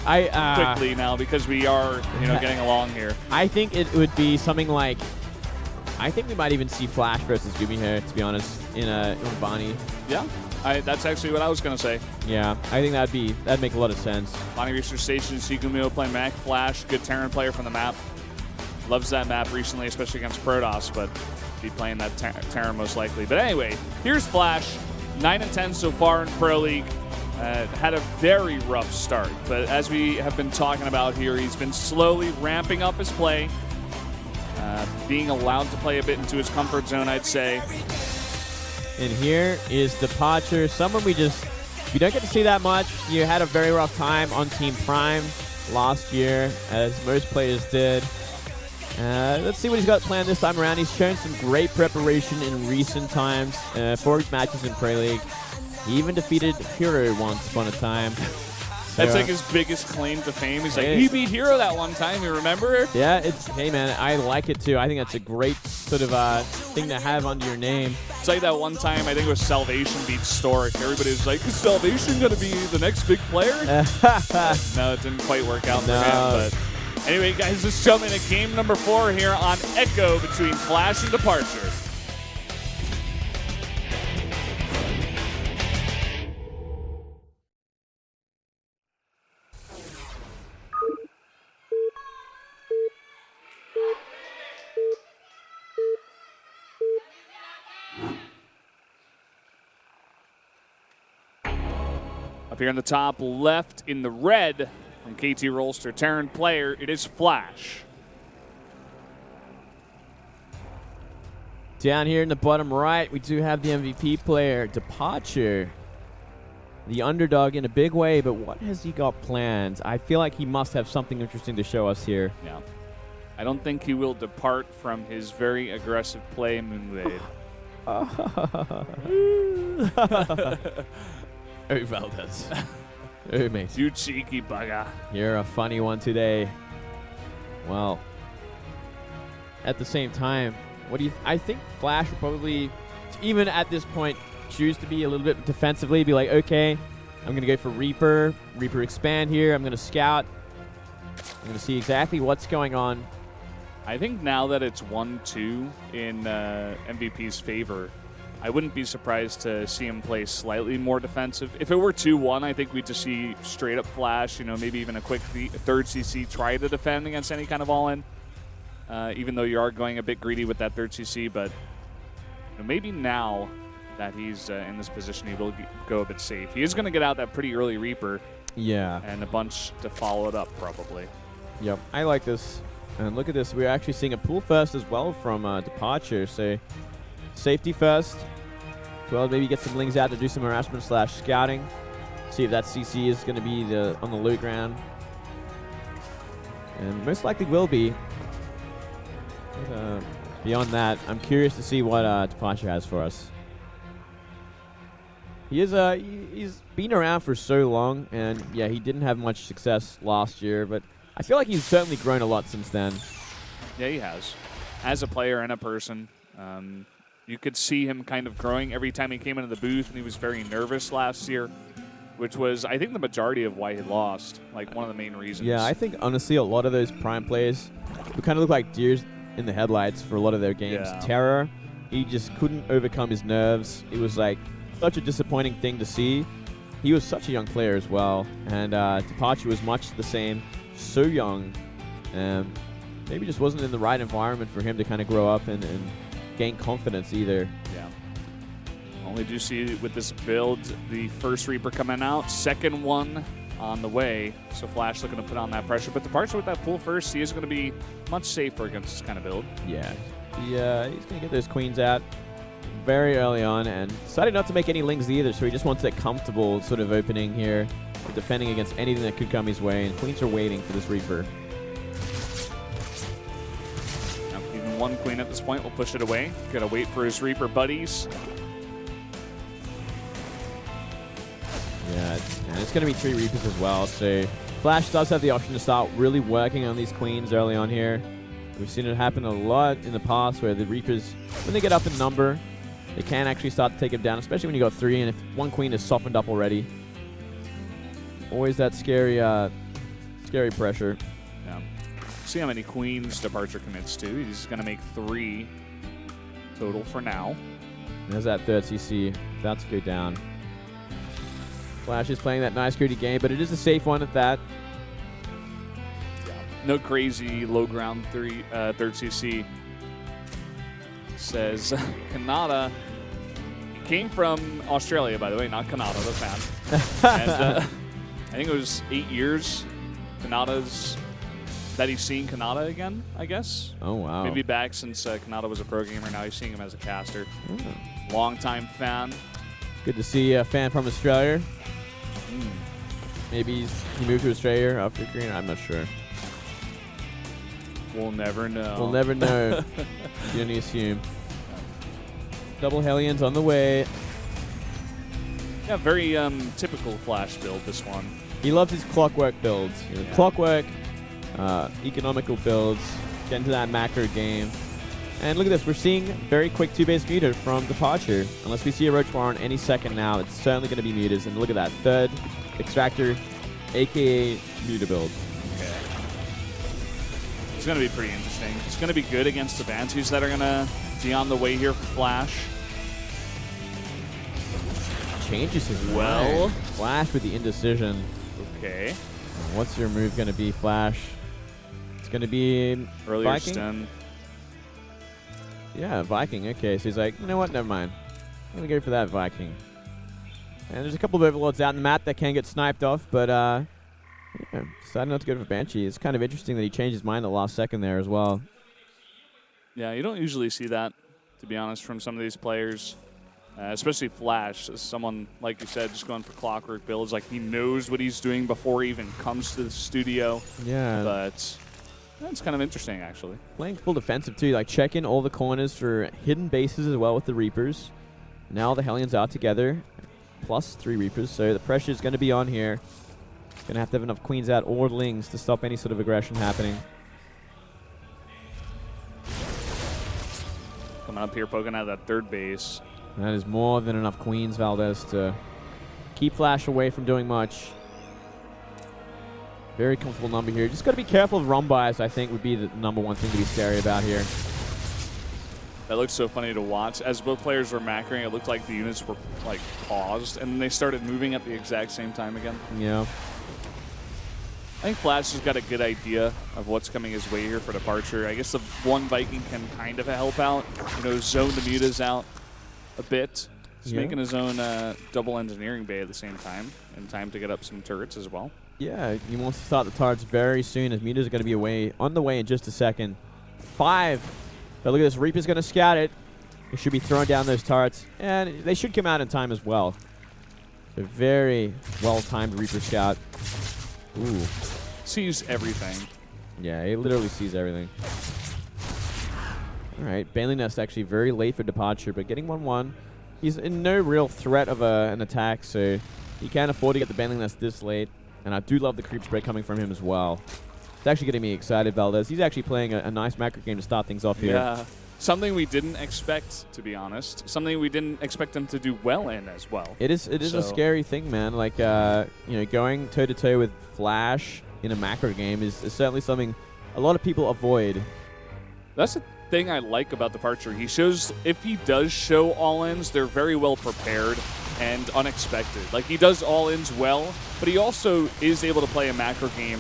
quickly now because we are, getting along here. I think it would be something like, I think we might even see Flash versus Gumi here, to be honest, in Bonnie. Yeah, that's actually what I was going to say. Yeah, I think that'd make a lot of sense. Bonnie Research Station, Sigumio playing Mac. Flash, good Terran player from the map. Loves that map recently, especially against Protoss, but be playing that Terran most likely. But anyway, here's Flash, 9-10 so far in Pro League. Had a very rough start, but as we have been talking about here, he's been slowly ramping up his play, being allowed to play a bit into his comfort zone, I'd say. And here is DeParture, someone you don't get to see that much. You had a very rough time on Team Prime last year, as most players did. Let's see what he's got planned this time around. He's shown some great preparation in recent times, 4 matches in Pro League. He even defeated Hero once upon a time. That's like his biggest claim to fame. He's like, he beat Hero that one time, you remember? Yeah, hey man, I like it too. I think that's a great sort of thing to have under your name. It's like that one time, I think it was Salvation beat Stork. Everybody was like, is Salvation going to be the next big player? No, it didn't quite work out for him. But anyway, guys, let's jump into game number 4 here on Echo between Flash and DeParture. Up here in the top left in the red from KT Rolster, Terran player, it is Flash. Down here in the bottom right, we do have the MVP player, DeParture. The underdog in a big way, but what has he got planned? I feel like he must have something interesting to show us here. Yeah. I don't think he will depart from his very aggressive play, Moonblade. Oh, Valdez. Oh, mate. You cheeky bugger. You're a funny one today. Well, at the same time, I think Flash will probably, even at this point, choose to be a little bit defensively, be like, okay, I'm going to go for Reaper expand here, I'm going to scout, I'm going to see exactly what's going on. I think now that it's 1-2 in MVP's favor, I wouldn't be surprised to see him play slightly more defensive. If it were 2-1, I think we'd just see straight up Flash, maybe even a quick third CC try to defend against any kind of all-in. Even though you are going a bit greedy with that third CC, but maybe now that he's in this position, he will go a bit safe. He is going to get out that pretty early Reaper. Yeah. And a bunch to follow it up, probably. Yep, I like this. And look at this. We're actually seeing a pull first as well from DeParture. So safety first. Well, maybe get some lings out to do some harassment / scouting. See if that CC is going to be on the low ground. And most likely will be. But, beyond that, I'm curious to see what DeParture has for us. He's been around for so long, and yeah, he didn't have much success last year, but I feel like he's certainly grown a lot since then. Yeah, he has. As a player and a person, you could see him kind of growing every time he came into the booth, and he was very nervous last year, which was, I think, the majority of why he lost, like one of the main reasons. Yeah, I think, honestly, a lot of those Prime players who kind of look like deers in the headlights for a lot of their games. Yeah. Terror, he just couldn't overcome his nerves. It was like such a disappointing thing to see. He was such a young player as well, and DeParture was much the same, so young. Maybe just wasn't in the right environment for him to kind of grow up and gain confidence either. Yeah. Only do see with this build the first Reaper coming out, second one on the way. So Flash looking to put on that pressure, but DeParture with that pull first, he is going to be much safer against this kind of build. Yeah. He's going to get those queens out very early on, and decided not to make any lings either, so he just wants that comfortable sort of opening here, defending against anything that could come his way, and queens are waiting for this Reaper. Now, even one queen at this point will push it away. Got to wait for his Reaper buddies. Yeah, and it's going to be 3 Reapers as well, so Flash does have the option to start really working on these queens early on here. We've seen it happen a lot in the past where the Reapers, when they get up in number, they can actually start to take him down, especially when you got 3, and if one queen is softened up already. Always that scary Scary pressure. Yeah. See how many queens DeParture commits to. He's going to make 3 total for now. There's that third CC. About to go down. Flash is playing that nice gritty game, but it is a safe one at that. Yeah. No crazy low ground third CC. Says Kanata. He came from Australia, by the way, not Kanata, the fan. And I think it was 8 years Kanata's that he's seen Kanata again, I guess. Oh, wow. Maybe back since Kanata was a pro gamer. Now he's seeing him as a caster. Long-time fan. Good to see a fan from Australia. Maybe he moved to Australia after Korea. I'm not sure. We'll never know. We'll never know. You only assume. Double Hellions on the way. Yeah, very typical Flash build, this one. He loves his clockwork builds. You know, yeah. Clockwork, economical builds, get into that macro game. And look at this. We're seeing very quick 2-base muter from DeParture. Unless we see a Roach Warren any second now, it's certainly going to be muters. And look at that. Third extractor, a.k.a. muter build. Okay. It's going to be pretty interesting. It's going to be good against the Bantus that are going to be on the way here for Flash. Changes his well. mind. Flash with the indecision. Okay. What's your move going to be, Flash? It's going to be earlier Viking? stun. Yeah, Viking. Okay, so he's like, you know what? Never mind. I'm going to go for that Viking. And there's a couple of overlords out in the map that can get sniped off, but yeah, decided not to go for Banshee. It's kind of interesting that he changed his mind at the last second there as well. Yeah, you don't usually see that, to be honest, from some of these players. Especially Flash, as someone, like you said, just going for clockwork builds. Like, he knows what he's doing before he even comes to the studio. Yeah. But that's kind of interesting, actually. Playing full defensive, too. Like, checking all the corners for hidden bases as well with the Reapers. Now the Hellions are together, plus 3 Reapers. So the pressure is going to be on here. Going to have enough Queens out or Lings to stop any sort of aggression happening. Coming up here, poking out that third base. That is more than enough Queens, Valdez, to keep Flash away from doing much. Very comfortable number here. Just got to be careful of run bias, I think, would be the #1 thing to be scary about here. That looked so funny to watch. As both players were macroing, it looked like the units were, like, paused, and then they started moving at the exact same time again. Yeah. I think Flash has got a good idea of what's coming his way here for DeParture. I guess the one Viking can kind of help out. You know, zone the mutas out a bit. He's making his own double engineering bay at the same time, and time to get up some turrets as well. Yeah, he wants to start the turrets very soon, as mutas are going to be on the way in just a second. 5. But look at this. Reaper's going to scout it. He should be throwing down those turrets, and they should come out in time as well. So very well-timed Reaper scout. Ooh. Sees everything. Yeah, he literally sees everything. All right, Bailey Nest actually very late for DeParture, but getting 1-1. He's in no real threat of an attack, so he can't afford to get the Bailey Nest this late. And I do love the creep spray coming from him as well. It's actually getting me excited, Valdez. He's actually playing a nice macro game to start things off here. Yeah, something we didn't expect, to be honest. Something we didn't expect him to do well in as well. It is a scary thing, man. Like, you know, going toe-to-toe with Flash in a macro game is certainly something a lot of people avoid. That's the thing I like about DeParture. He shows, if he does show all-ins, they're very well prepared and unexpected. Like, he does all-ins well, but he also is able to play a macro game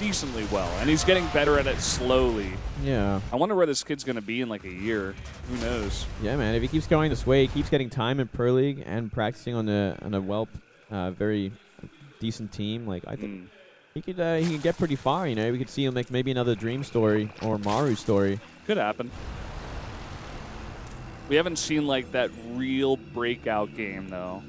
decently well, and he's getting better at it slowly. Yeah. I wonder where this kid's going to be in like a year. Who knows? Yeah, man. If he keeps going this way, he keeps getting time in Pro League and practicing on a very decent team. Like, I think he could get pretty far. You know, we could see him make maybe another Dream story or Maru story. Could happen. We haven't seen like that real breakout game though.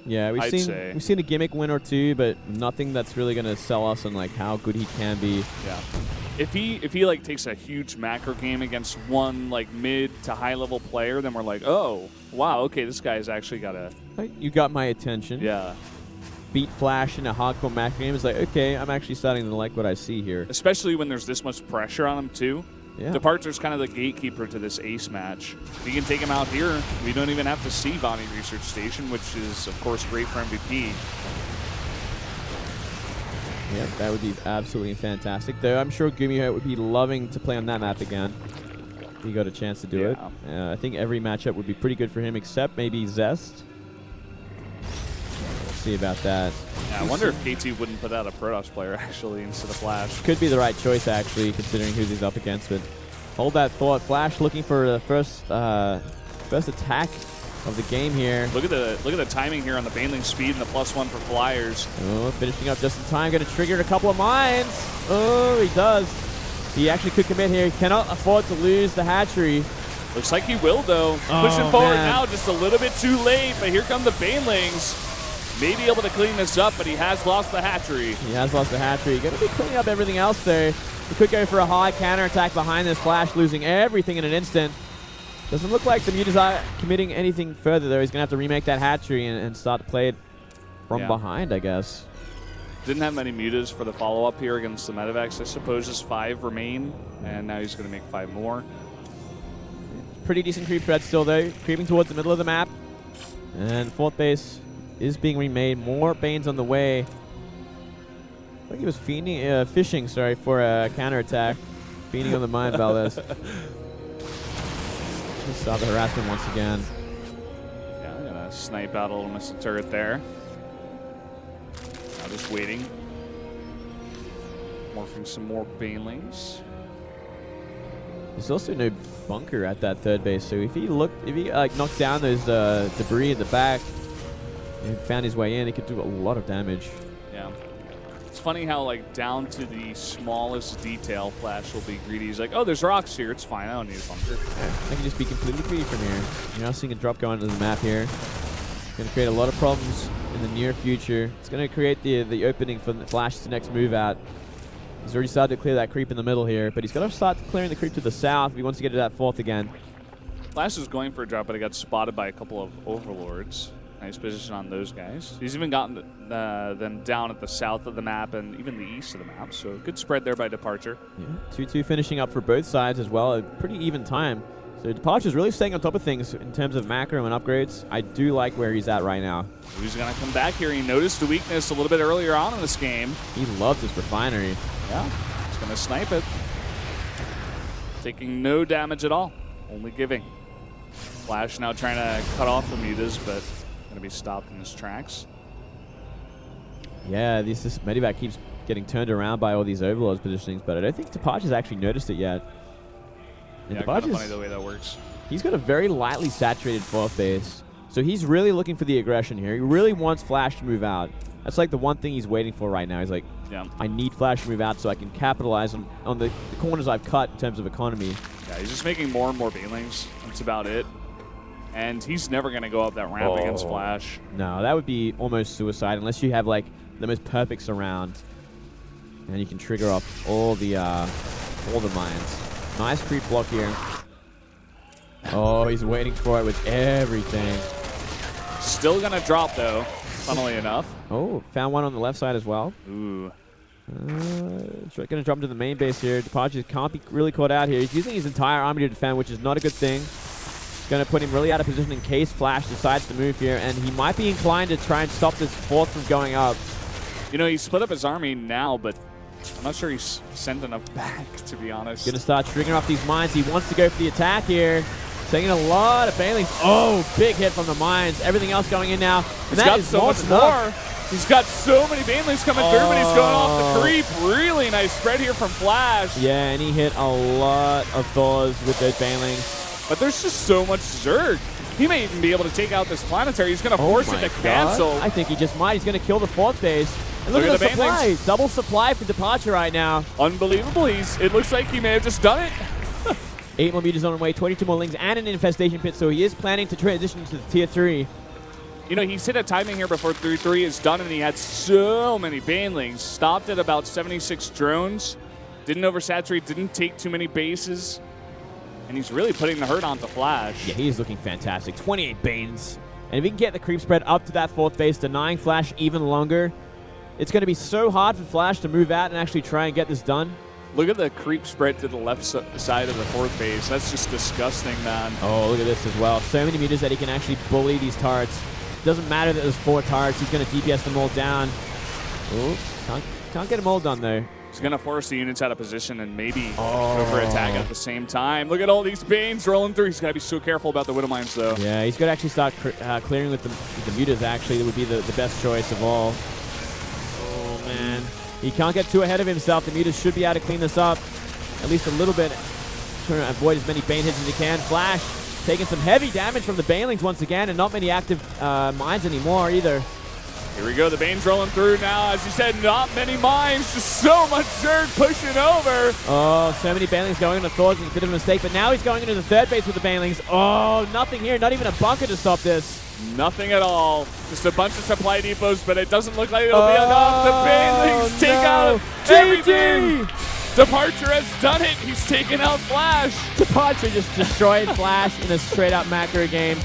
Yeah, we've seen a gimmick win or two, but nothing that's really gonna sell us on like how good he can be. Yeah. If he like takes a huge macro game against one like mid to high level player, then we're like, oh wow, okay, this guy's actually got a. You got my attention. Yeah. Beat Flash in a hardcore macro game is like, okay, I'm actually starting to like what I see here. Especially when there's this much pressure on him too. Yeah. DeParture's kind of the gatekeeper to this ace match. If you can take him out here, we don't even have to see Bonnie Research Station, which is, of course, great for MVP. Yeah, that would be absolutely fantastic. Though I'm sure Gumiho would be loving to play on that map again. If he got a chance to do it. I think every matchup would be pretty good for him, except maybe Zest. We'll see about that. Yeah, I wonder if KT wouldn't put out a Protoss player, actually, instead of Flash. Could be the right choice, actually, considering who he's up against. But hold that thought. Flash looking for the first attack of the game here. Look at the timing here on the Baneling speed and the +1 for Flyers. Oh, finishing up just in time. Going to trigger a couple of mines. Oh, he does. He actually could commit here. He cannot afford to lose the hatchery. Looks like he will, though. Pushing forward now, just a little bit too late. But here come the Banelings. May be able to clean this up, but he has lost the hatchery. He has lost the hatchery. Going to be cleaning up everything else there. He could go for a high counterattack behind this Flash, losing everything in an instant. Doesn't look like the Mutas are committing anything further, though. He's going to have to remake that hatchery and start to play it from behind, I guess. Didn't have many Mutas for the follow-up here against the Medivacs. I suppose just 5 remain, and now he's going to make 5 more. Pretty decent creep thread still, though. Creeping towards the middle of the map. And 4th base is being remade. More Banes on the way. I think he was fishing for a counterattack. Feeding on the mine, Valdez. Stop the harassment once again. Yeah, I'm gonna snipe out a little missile turret there. Now just waiting. Morphing some more Banelings. There's also no bunker at that 3rd base, so if he knocked down those debris in the back and found his way in, he could do a lot of damage. Yeah. It's funny how, like, down to the smallest detail, Flash will be greedy. He's like, oh, there's rocks here. It's fine. I don't need a bunker. Yeah, I can just be completely greedy from here. You're now seeing a drop going into the map here. It's going to create a lot of problems in the near future. It's going to create the opening for the Flash's next move out. He's already started to clear that creep in the middle here, but he's got to start clearing the creep to the south if he wants to get to that 4th again. Flash was going for a drop, but he got spotted by a couple of Overlords. Nice position on those guys. He's even gotten them down at the south of the map and even the east of the map, so good spread there by DeParture. Yeah, 2-2 finishing up for both sides as well. A pretty even time. So DeParture's really staying on top of things in terms of macro and upgrades. I do like where he's at right now. He's going to come back here. He noticed the weakness a little bit earlier on in this game. He loves his refinery. Yeah, he's going to snipe it. Taking no damage at all, only giving. Flash now trying to cut off the Mutas, but going to be stopped in his tracks. Yeah, this Medivac keeps getting turned around by all these Overlords positionings, but I don't think DeParture's actually noticed it yet. And yeah, kind of funny the way that works. He's got a very lightly saturated 4th base, so he's really looking for the aggression here. He really wants Flash to move out. That's like the one thing he's waiting for right now. He's like, I need Flash to move out so I can capitalize on the corners I've cut in terms of economy. Yeah, he's just making more and more Banelings. That's about it. And he's never going to go up that ramp against Flash. No, that would be almost suicide unless you have like the most perfect surround, and you can trigger off all the mines. Nice creep block here. Oh, he's waiting for it with everything. Still going to drop though, funnily enough. Oh, found one on the left side as well. Ooh. Going to drop into the main base here. DeParture can't be really caught out here. He's using his entire army to defend, which is not a good thing. Going to put him really out of position in case Flash decides to move here, and he might be inclined to try and stop this 4th from going up. You know, he split up his army now, but I'm not sure he's sent enough back, to be honest. Going to start triggering off these mines. He wants to go for the attack here. Taking a lot of Banelings. Oh, big hit from the mines. Everything else going in now. And he's got so much more. He's got so many Banelings coming through, but he's going off the creep. Really nice spread here from Flash. Yeah, and he hit a lot of Thors with those Banelings. But there's just so much Zerg. He may even be able to take out this planetary. He's going to force it to cancel. I think he just might. He's going to kill the 4th base. And look at the supply. Double supply for DeParture right now. Unbelievable. It looks like he may have just done it. 8 more Mutas on the way, 22 more Lings, and an infestation pit. So he is planning to transition to the tier 3. You know, he's hit a timing here before 3-3 is done, and he had so many Banelings. Stopped at about 76 drones. Didn't oversaturate, didn't take too many bases. And he's really putting the hurt onto Flash. Yeah, he's looking fantastic. 28 Banes. And if he can get the creep spread up to that 4th base, denying Flash even longer, it's going to be so hard for Flash to move out and actually try and get this done. Look at the creep spread to the left side of the 4th base. That's just disgusting, man. Oh, look at this as well. So many Mutas that he can actually bully these turrets. Doesn't matter that there's 4 turrets. He's going to DPS them all down. Oh, Can't get them all done, though. He's going to force the units out of position and maybe go for attack at the same time. Look at all these Banes rolling through. He's got to be so careful about the Widow Mines, though. Yeah, he's got to actually start clearing with the Mutas, actually. That would be the best choice of all. Oh, man. He can't get too ahead of himself. The Mutas should be able to clean this up at least a little bit. Trying to avoid as many Bane hits as he can. Flash taking some heavy damage from the Banelings once again, and not many active mines anymore either. Here we go, the Bane's rolling through now. As you said, not many mines, just so much Zerg pushing over. Oh, so many Banelings going into Thor's is a bit of a mistake, but now he's going into the third base with the Banelings. Oh, nothing here, not even a bunker to stop this. Nothing at all. Just a bunch of supply depots, but it doesn't look like it'll be enough. The Banelings take out everything. DeParture has done it. He's taken out Flash. DeParture just destroyed Flash in a straight-up macro game.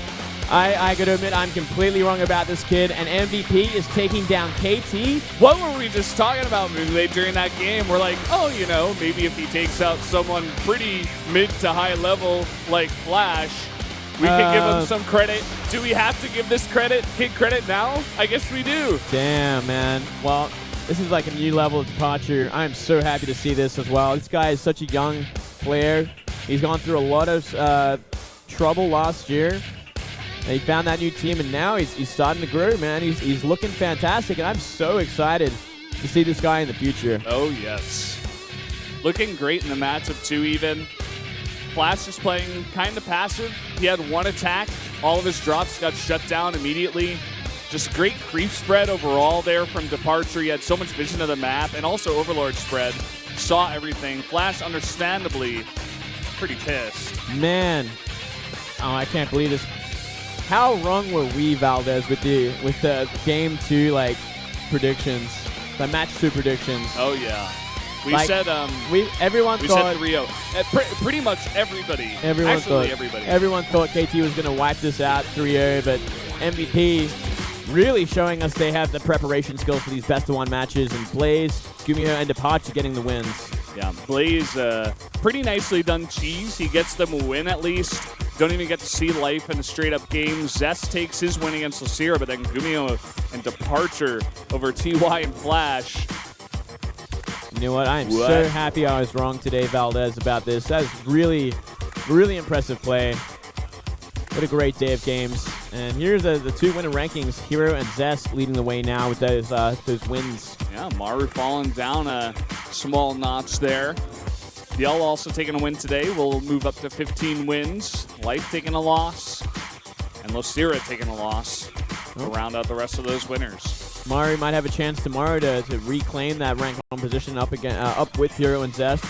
I got to admit, I'm completely wrong about this kid, and MVP is taking down KT. What were we just talking about, Moonblade, during that game? We're like, oh, you know, maybe if he takes out someone pretty mid to high level like Flash, we can give him some credit. Do we have to give this kid credit now? I guess we do. Damn, man. Well, this is like a new level of DeParture. I'm so happy to see this as well. This guy is such a young player. He's gone through a lot of trouble last year. And he found that new team, and now he's starting to grow, man. He's looking fantastic, and I'm so excited to see this guy in the future. Oh, yes. Looking great in the matchup, too, even. Flash is playing kind of passive. He had one attack. All of his drops got shut down immediately. Just great creep spread overall there from DeParture. He had so much vision of the map, and also Overlord spread. Saw everything. Flash, understandably, pretty pissed. Man. Oh, I can't believe this. How wrong were we, Valdez, with the game 2 predictions, the match 2 predictions? Oh yeah, we said everyone thought said 3-0. Pretty much everybody. Everyone thought KT was going to wipe this out 3-0, but MVP really showing us they have the preparation skills for these best of 1 matches, and Blaze, Gumio, and DeParture getting the wins. Yeah, Blaze, pretty nicely done cheese. He gets them a win at least. Don't even get to see life in a straight-up game. Zest takes his win against Lucira, but then Gumio and DeParture over TY and Flash. You know what? I'm so happy I was wrong today, Valdez, about this. That was really, really impressive play. What a great day of games. And here's the 2 winner rankings. Hero and Zest leading the way now with those wins. Yeah, Maru falling down a small notch there. Yell also taking a win today. We'll move up to 15 wins. Life taking a loss. And Lucira taking a loss to round out the rest of those winners. Maru might have a chance tomorrow to reclaim that rank 1 position up with Hero and Zest.